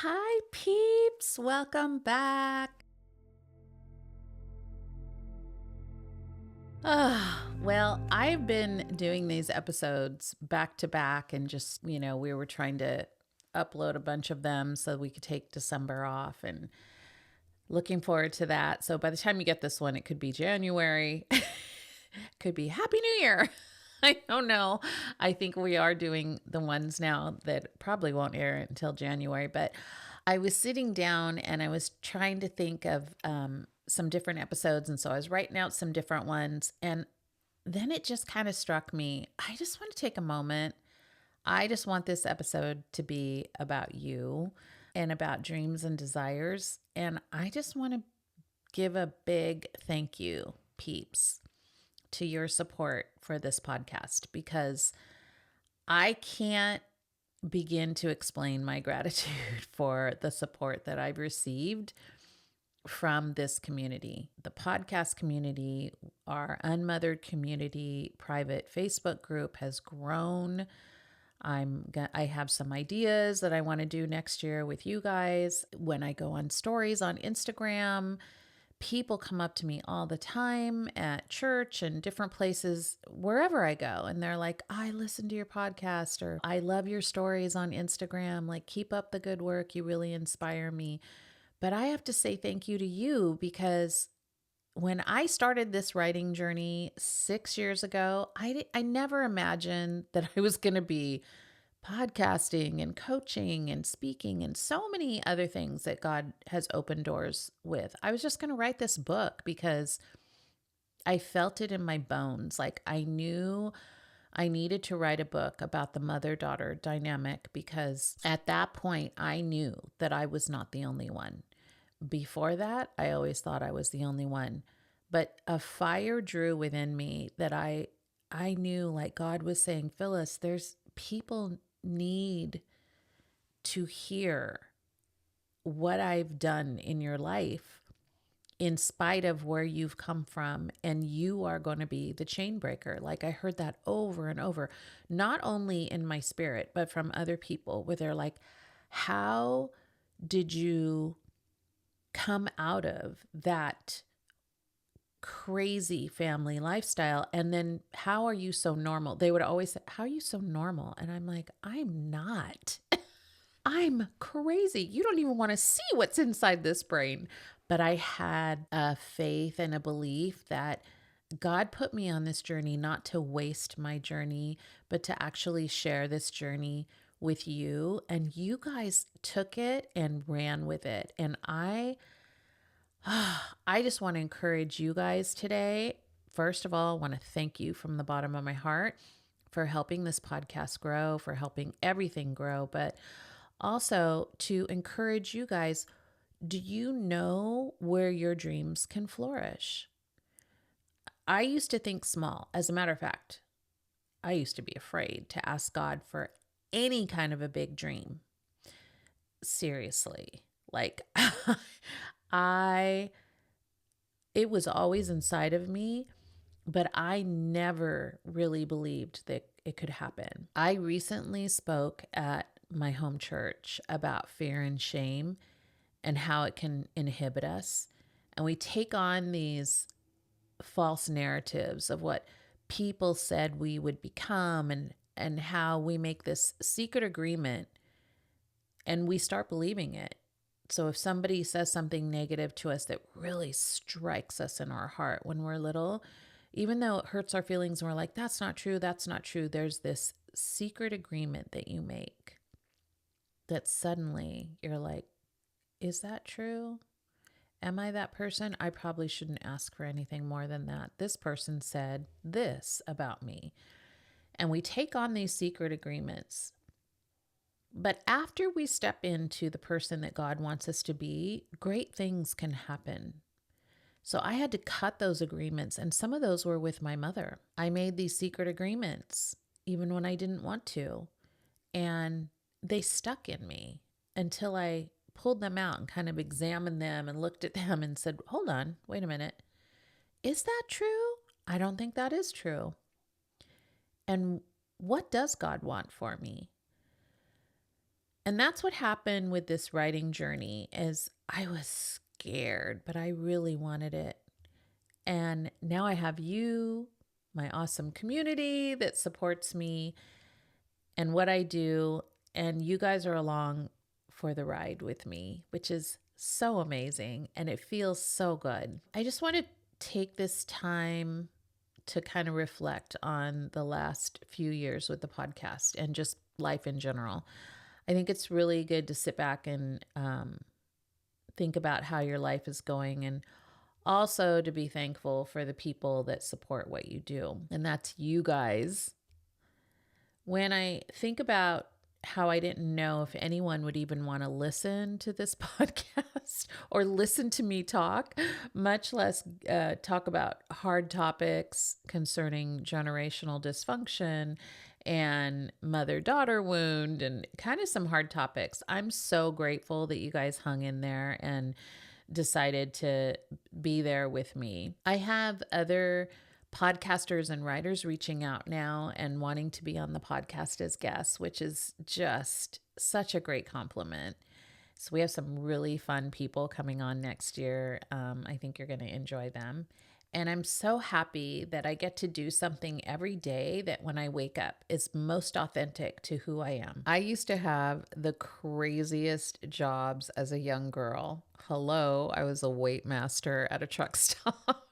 Hi, peeps. Welcome back. Well, I've been doing these episodes back to back and just, we were trying to upload a bunch of them so we could take December off and looking forward to that. So by the time you get this one, it could be January, could be Happy New Year. I don't know. I think we are doing the ones now that probably won't air until January, but I was sitting down and I was trying to think of some different episodes. And so I was writing out some different ones. And then it just kind of struck me. I just want to take a moment. I just want this episode to be about you and about dreams and desires. And I just want to give a big thank you, peeps, to your support for this podcast, because I can't begin to explain my gratitude for the support that I've received from this community, the podcast community. Our UnMothered community private Facebook group has grown. I have some ideas that I want to do next year with you guys. When I go on stories on Instagram, people come up to me all the time at church and different places, wherever I go. And they're like, I listen to your podcast, or I love your stories on Instagram. Like, keep up the good work. You really inspire me. But I have to say thank you to you, because when I started this writing journey 6 years ago, I never imagined that I was going to be podcasting and coaching and speaking and so many other things that God has opened doors with. I was just going to write this book because I felt it in my bones. Like, I knew I needed to write a book about the mother-daughter dynamic, because at that point I knew that I was not the only one. Before that, I always thought I was the only one. But a fire drew within me that I knew, like, God was saying, Phylis, there's people need to hear what I've done in your life in spite of where you've come from, and you are going to be the chain breaker. Like, I heard that over and over, not only in my spirit, but from other people, where they're like, how did you come out of that crazy family lifestyle? And then how are you so normal? They would always say, how are you so normal? And I'm like, I'm not. I'm crazy. You don't even want to see what's inside this brain. But I had a faith and a belief that God put me on this journey not to waste my journey, but to actually share this journey with you. And you guys took it and ran with it. And I just want to encourage you guys today. First of all, I want to thank you from the bottom of my heart for helping this podcast grow, for helping everything grow, but also to encourage you guys. Do you know where your dreams can flourish? I used to think small. As a matter of fact, I used to be afraid to ask God for any kind of a big dream. Seriously. Like, it was always inside of me, but I never really believed that it could happen. I recently spoke at my home church about fear and shame and how it can inhibit us. And we take on these false narratives of what people said we would become, and how we make this secret agreement and we start believing it. So if somebody says something negative to us that really strikes us in our heart when we're little, even though it hurts our feelings and we're like, that's not true, there's this secret agreement that you make that suddenly you're like, is that true? Am I that person? I probably shouldn't ask for anything more than that. This person said this about me. And we take on these secret agreements. But after we step into the person that God wants us to be, great things can happen. So I had to cut those agreements, and some of those were with my mother. I made these secret agreements even when I didn't want to, and they stuck in me until I pulled them out and kind of examined them and looked at them and said, hold on, wait a minute. Is that true? I don't think that is true. And what does God want for me? And that's what happened with this writing journey is I was scared, but I really wanted it. And now I have you, my awesome community that supports me and what I do. And you guys are along for the ride with me, which is so amazing. And it feels so good. I just want to take this time to kind of reflect on the last few years with the podcast and just life in general. I think it's really good to sit back and think about how your life is going and also to be thankful for the people that support what you do. And that's you guys. When I think about how I didn't know if anyone would even want to listen to this podcast or listen to me talk, much less talk about hard topics concerning generational dysfunction and mother-daughter wound and kind of some hard topics. I'm so grateful that you guys hung in there and decided to be there with me. I have other podcasters and writers reaching out now and wanting to be on the podcast as guests, which is just such a great compliment. So we have some really fun people coming on next year. I think you're going to enjoy them. And I'm so happy that I get to do something every day that when I wake up is most authentic to who I am. I used to have the craziest jobs as a young girl. Hello, I was a wait master at a truck stop.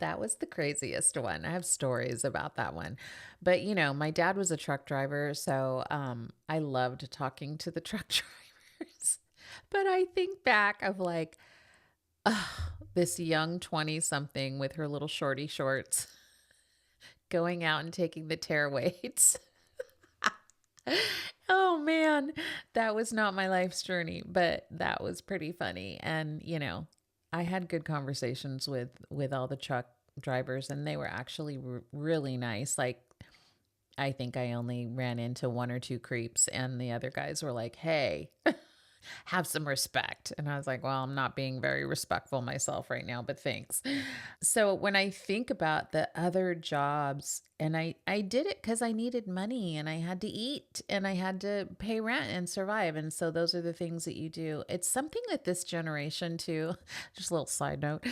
That was the craziest one. I have stories about that one. But, my dad was a truck driver, so I loved talking to the truck drivers. But I think back of like, this young 20-something with her little shorty shorts going out and taking the tear weights. Oh man, that was not my life's journey, but that was pretty funny. And, I had good conversations with all the truck drivers and they were actually really nice. Like, I think I only ran into one or two creeps and the other guys were like, "Hey, have some respect." And I was like, well, I'm not being very respectful myself right now, but thanks. So when I think about the other jobs, and I did it because I needed money and I had to eat and I had to pay rent and survive. And so those are the things that you do. It's something that this generation too, just a little side note.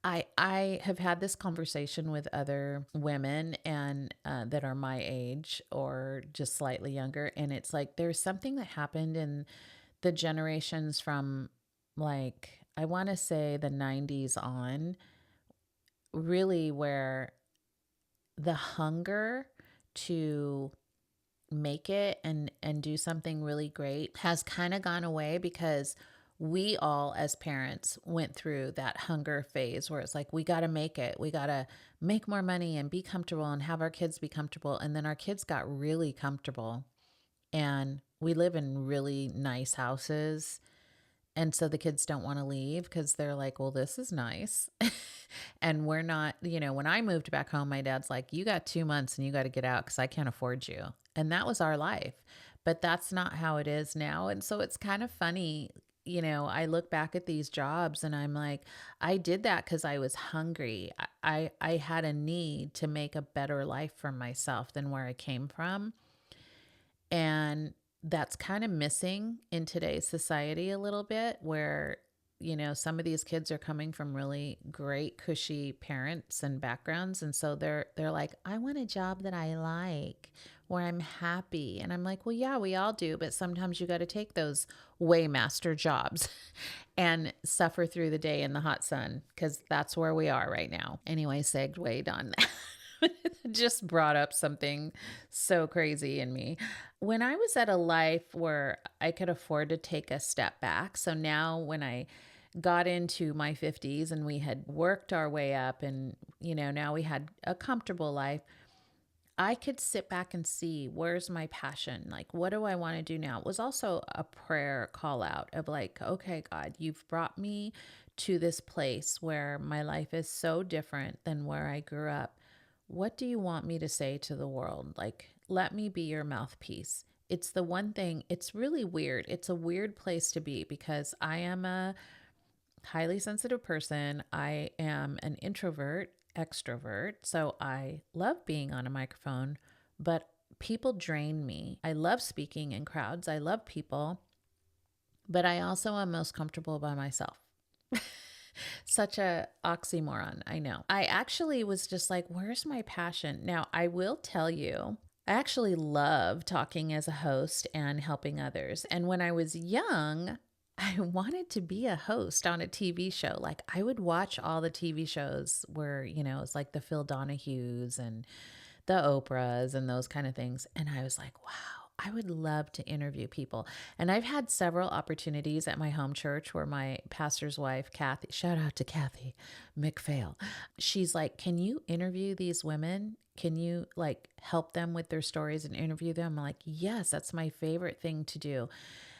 I have had this conversation with other women and that are my age or just slightly younger. And it's like, there's something that happened in the generations from like, I want to say the 90s on, really where the hunger to make it and do something really great has kind of gone away because we all as parents went through that hunger phase where it's like, we got to make it. We got to make more money and be comfortable and have our kids be comfortable. And then our kids got really comfortable and we live in really nice houses. And so the kids don't want to leave because they're like, well, this is nice. And we're not, when I moved back home, my dad's like, you got 2 months and you got to get out because I can't afford you. And that was our life. But that's not how it is now. And so it's kind of funny. I look back at these jobs and I'm like, I did that because I was hungry. I had a need to make a better life for myself than where I came from. And that's kind of missing in today's society a little bit where, some of these kids are coming from really great, cushy parents and backgrounds. And so they're like, I want a job that I like, where I'm happy. And I'm like, well, yeah, we all do. But sometimes you got to take those waymaster jobs and suffer through the day in the hot sun because that's where we are right now. Anyway, segued on that. Just brought up something so crazy in me. When I was at a life where I could afford to take a step back, so now when I got into my 50s and we had worked our way up and, now we had a comfortable life, I could sit back and see where's my passion? Like, what do I want to do now? It was also a prayer call out of like, okay, God, you've brought me to this place where my life is so different than where I grew up. What do you want me to say to the world? Like, let me be your mouthpiece. It's the one thing, it's really weird. It's a weird place to be because I am a highly sensitive person. I am an introvert, extrovert. So I love being on a microphone, but people drain me. I love speaking in crowds. I love people. but I also am most comfortable by myself. Such a oxymoron, I know. I actually was just like, where's my passion? Now, I will tell you, I actually love talking as a host and helping others. And when I was young, I wanted to be a host on a TV show. Like I would watch all the TV shows where, it's like the Phil Donahues and the Oprahs and those kind of things. And I was like, wow, I would love to interview people. And I've had several opportunities at my home church where my pastor's wife, Kathy, shout out to Kathy McPhail. She's like, can you interview these women? Can you like help them with their stories and interview them? I'm like, yes, that's my favorite thing to do.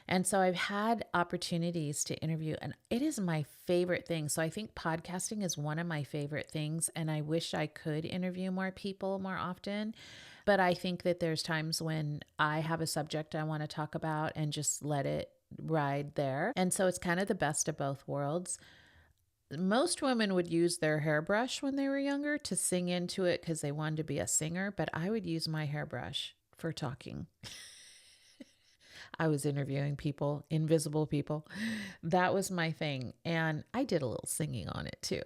And so I've had opportunities to interview, and it is my favorite thing. So I think podcasting is one of my favorite things. And I wish I could interview more people more often. But I think that there's times when I have a subject I want to talk about and just let it ride there. And so it's kind of the best of both worlds. Most women would use their hairbrush when they were younger to sing into it because they wanted to be a singer, but I would use my hairbrush for talking. I was interviewing people, invisible people. That was my thing. And I did a little singing on it too.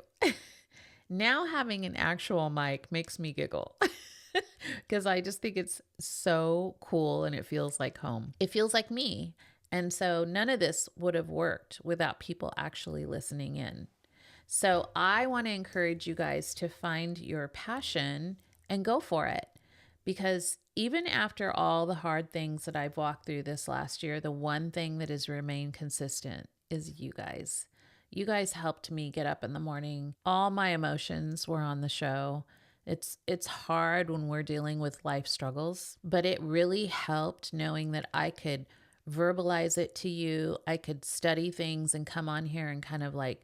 Now having an actual mic makes me giggle because I just think it's so cool and it feels like home. It feels like me. And so none of this would have worked without people actually listening in. So I want to encourage you guys to find your passion and go for it. Because even after all the hard things that I've walked through this last year, the one thing that has remained consistent is you guys. You guys helped me get up in the morning. All my emotions were on the show. It's hard when we're dealing with life struggles, but it really helped knowing that I could verbalize it to you. I could study things and come on here and kind of like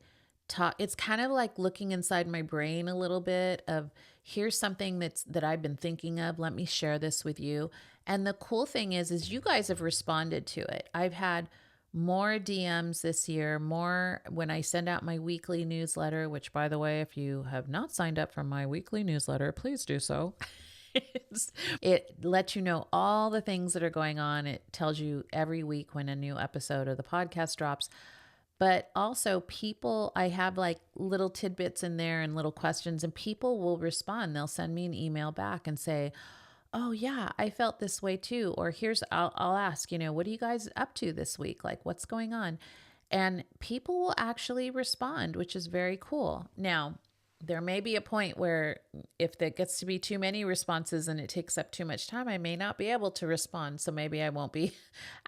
talk. It's kind of like looking inside my brain a little bit of here's something that I've been thinking of. Let me share this with you. And the cool thing is you guys have responded to it. I've had more DMs this year, more when I send out my weekly newsletter, which by the way, if you have not signed up for my weekly newsletter, please do so. It lets you know all the things that are going on. It tells you every week when a new episode of the podcast drops. But also people, I have like little tidbits in there and little questions, and people will respond. They'll send me an email back and say, oh yeah, I felt this way too. Or I'll ask, what are you guys up to this week? Like what's going on? And people will actually respond, which is very cool. Now, there may be a point where if there gets to be too many responses and it takes up too much time, I may not be able to respond. So maybe I won't be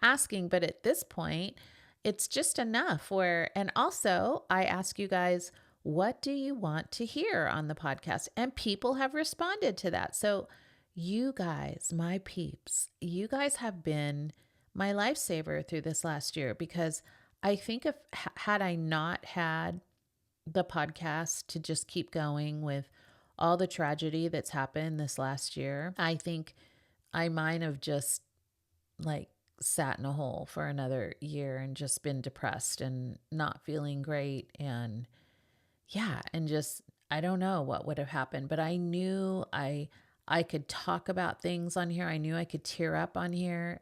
asking. But at this point, it's just enough and also I ask you guys, what do you want to hear on the podcast? And people have responded to that. So you guys, my peeps, you guys have been my lifesaver through this last year, because I think had I not had the podcast to just keep going with all the tragedy that's happened this last year, I think I might have just like sat in a hole for another year and just been depressed and not feeling great. And yeah, and just, I don't know what would have happened, but I knew I could talk about things on here. I knew I could tear up on here.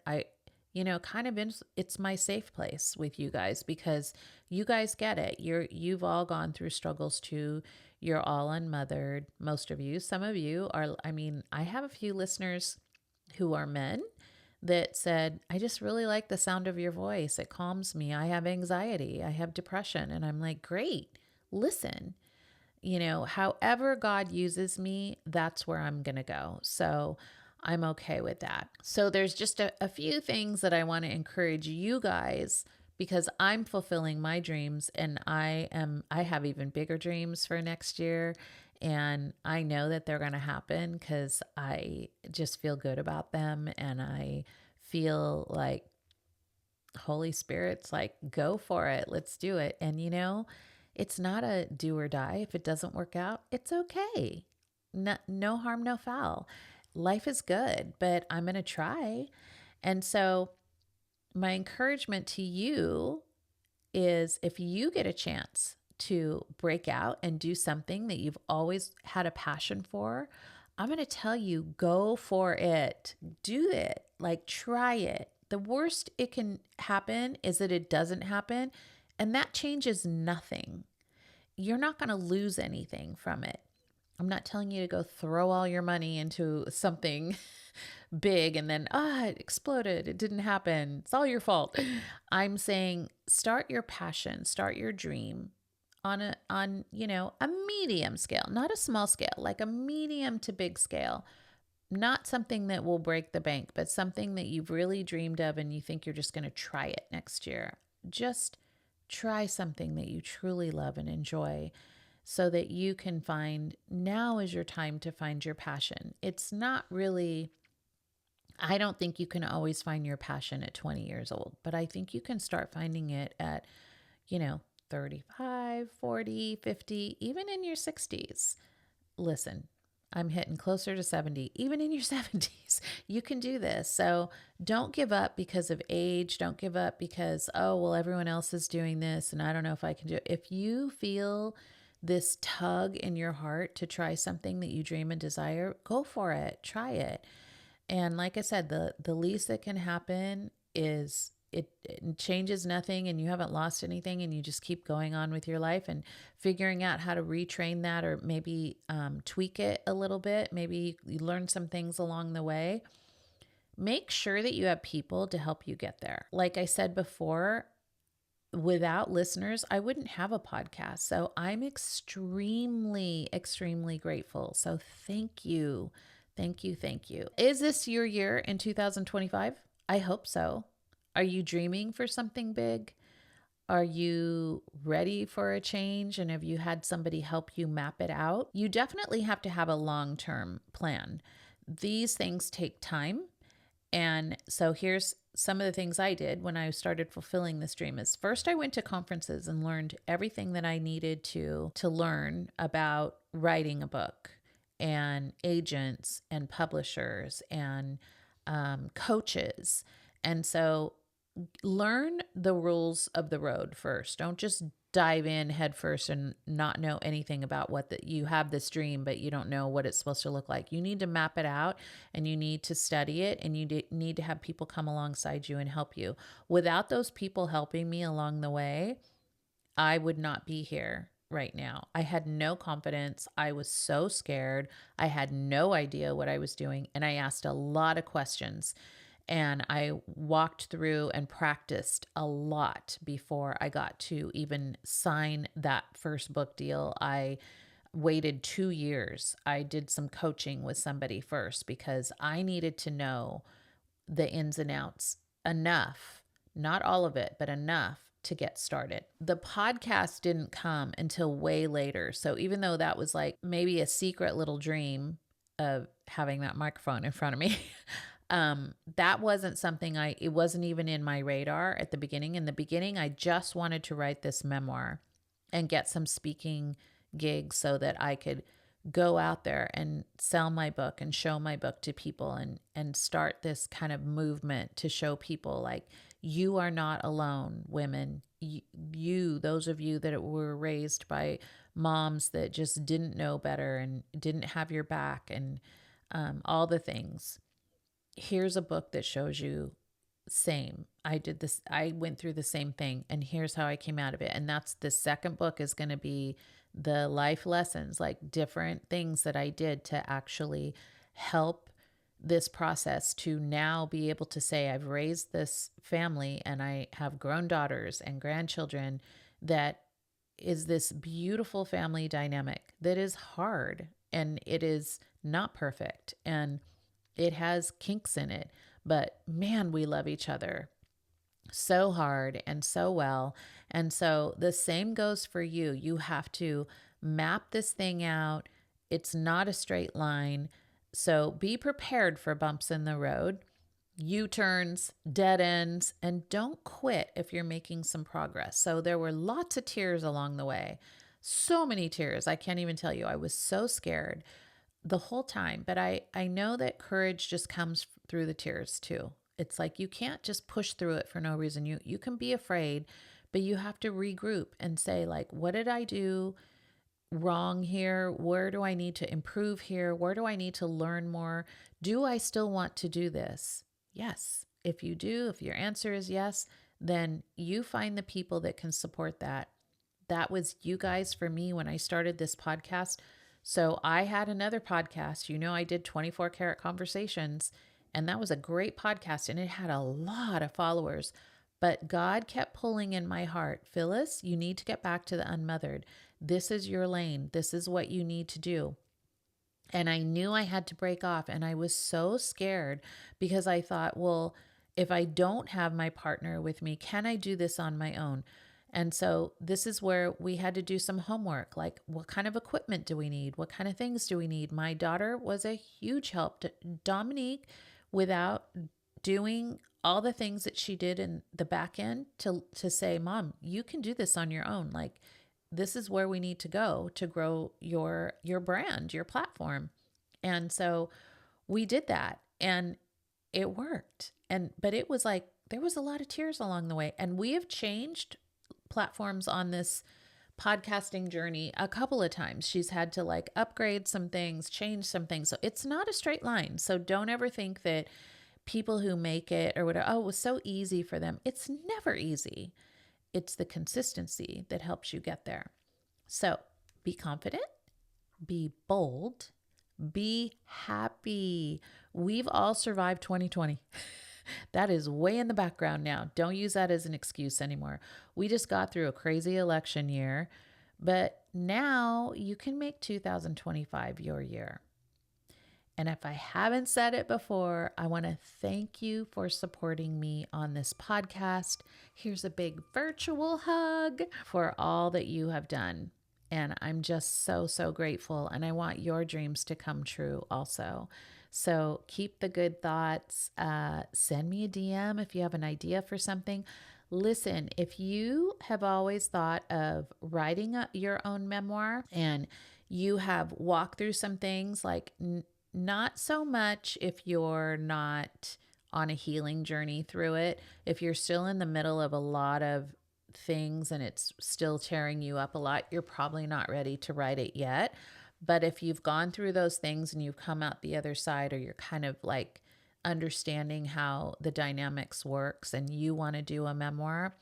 It's my safe place with you guys because you guys get it. You've all gone through struggles too. You're all unmothered. Most of you, some of you are, I have a few listeners who are men that said, I just really like the sound of your voice. It calms me. I have anxiety. I have depression. And I'm like, great, listen, however God uses me, that's where I'm going to go. So I'm okay with that. So there's just a few things that I want to encourage you guys, because I'm fulfilling my dreams and I have even bigger dreams for next year. And I know that they're going to happen because I just feel good about them. And I feel like Holy Spirit's like, go for it. Let's do it. And it's not a do or die. If it doesn't work out, it's okay. No harm, no foul. Life is good, but I'm going to try. And so my encouragement to you is if you get a chance to break out and do something that you've always had a passion for, I'm going to tell you, go for it. Do it. Like try it. The worst it can happen is that it doesn't happen, and that changes nothing. You're not going to lose anything from it. I'm not telling you to go throw all your money into something big and then, it exploded. It didn't happen. It's all your fault. I'm saying start your passion, start your dream on a medium scale, not a small scale, like a medium to big scale. Not something that will break the bank, but something that you've really dreamed of and you think you're just going to try it next year. Just try something that you truly love and enjoy so that you can find, now is your time to find your passion. It's not really, I don't think you can always find your passion at 20 years old, but I think you can start finding it at, 35, 40, 50, even in your 60s. Listen, I'm hitting closer to 70. Even in your 70s, you can do this. So don't give up because of age. Don't give up because, everyone else is doing this and I don't know if I can do it. If you feel this tug in your heart to try something that you dream and desire, go for it. Try it. And like I said, the least that can happen is it changes nothing and you haven't lost anything and you just keep going on with your life and figuring out how to retrain that or maybe tweak it a little bit. Maybe you learn some things along the way. Make sure that you have people to help you get there. Like I said before, without listeners, I wouldn't have a podcast. So I'm extremely, extremely grateful. So thank you. Thank you. Thank you. Is this your year in 2025? I hope so. Are you dreaming for something big? Are you ready for a change? And have you had somebody help you map it out? You definitely have to have a long-term plan. These things take time. And so here's some of the things I did when I started fulfilling this dream is first I went to conferences and learned everything that I needed to learn about writing a book and agents and publishers and coaches. And so learn the rules of the road first. Don't just dive in head first and not know anything about you have this dream, but you don't know what it's supposed to look like. You need to map it out and you need to study it and you need to have people come alongside you and help you. Without those people helping me along the way, I would not be here right now. I had no confidence. I was so scared. I had no idea what I was doing. And I asked a lot of questions. And I walked through and practiced a lot before I got to even sign that first book deal. I waited 2 years. I did some coaching with somebody first because I needed to know the ins and outs enough, not all of it, but enough to get started. The podcast didn't come until way later. So even though that was like maybe a secret little dream of having that microphone in front of me, that wasn't something it wasn't even in my radar at the beginning. In the beginning, I just wanted to write this memoir and get some speaking gigs so that I could go out there and sell my book and show my book to people and start this kind of movement to show people like, you are not alone, women. Those of you that were raised by moms that just didn't know better and didn't have your back and all the things. Here's a book that shows you same. I went through the same thing and here's how I came out of it. And that's the second book is going to be the life lessons, like different things that I did to actually help this process to now be able to say, I've raised this family and I have grown daughters and grandchildren that is this beautiful family dynamic that is hard and it is not perfect. And it has kinks in it, but man, we love each other so hard and so well. And so the same goes for you. You have to map this thing out. It's not a straight line. So be prepared for bumps in the road, U-turns, dead ends, and don't quit if you're making some progress. So there were lots of tears along the way. So many tears. I can't even tell you. I was so scared the whole time, but I know that courage just comes through the tears too. It's like you can't just push through it for no reason. You can be afraid, but you have to regroup and say like, what did I do wrong here? Where do I need to improve here? Where do I need to learn more? Do I still want to do this? Yes. If you do, if your answer is yes, then you find the people that can support that. That was you guys for me when I started this podcast. So I had another podcast. I did 24 Karat Conversations, and that was a great podcast, and it had a lot of followers. But God kept pulling in my heart, Phylis, you need to get back to the UnMothered. This is your lane. This is what you need to do. And I knew I had to break off, and I was so scared because I thought, well, if I don't have my partner with me, can I do this on my own? And so this is where we had to do some homework. Like, what kind of equipment do we need? What kind of things do we need? My daughter was a huge help to Dominique, without doing all the things that she did in the back end to say, Mom, you can do this on your own. Like, this is where we need to go to grow your brand, your platform. And so we did that, and it worked. But it was like there was a lot of tears along the way, and we have changed platforms on this podcasting journey a couple of times. She's had to like upgrade some things, change some things. So it's not a straight line. So don't ever think that people who make it or whatever, oh, it was so easy for them. It's never easy. It's the consistency that helps you get there. So be confident, be bold, be happy. We've all survived 2020. That is way in the background now. Don't use that as an excuse anymore. We just got through a crazy election year, but now you can make 2025 your year. And if I haven't said it before, I want to thank you for supporting me on this podcast. Here's a big virtual hug for all that you have done. And I'm just so, so grateful. And I want your dreams to come true also. So keep the good thoughts. Send me a DM if you have an idea for something. Listen, if you have always thought of writing your own memoir and you have walked through some things, like not so much if you're not on a healing journey through it, if you're still in the middle of a lot of things and it's still tearing you up a lot, you're probably not ready to write it yet. But if you've gone through those things and you've come out the other side, or you're kind of like understanding how the dynamics works and you want to do a memoir,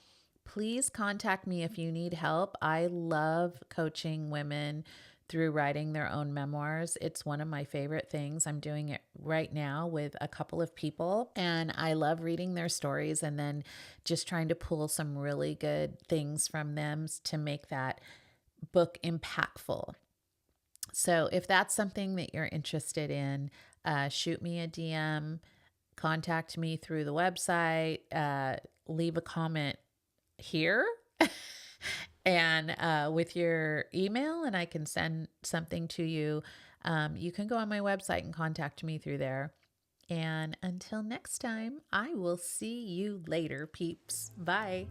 please contact me if you need help. I love coaching women through writing their own memoirs. It's one of my favorite things. I'm doing it right now with a couple of people, and I love reading their stories and then just trying to pull some really good things from them to make that book impactful. So if that's something that you're interested in, shoot me a DM, contact me through the website, leave a comment here and with your email, and I can send something to you. You can go on my website and contact me through there. And until next time, I will see you later, peeps. Bye.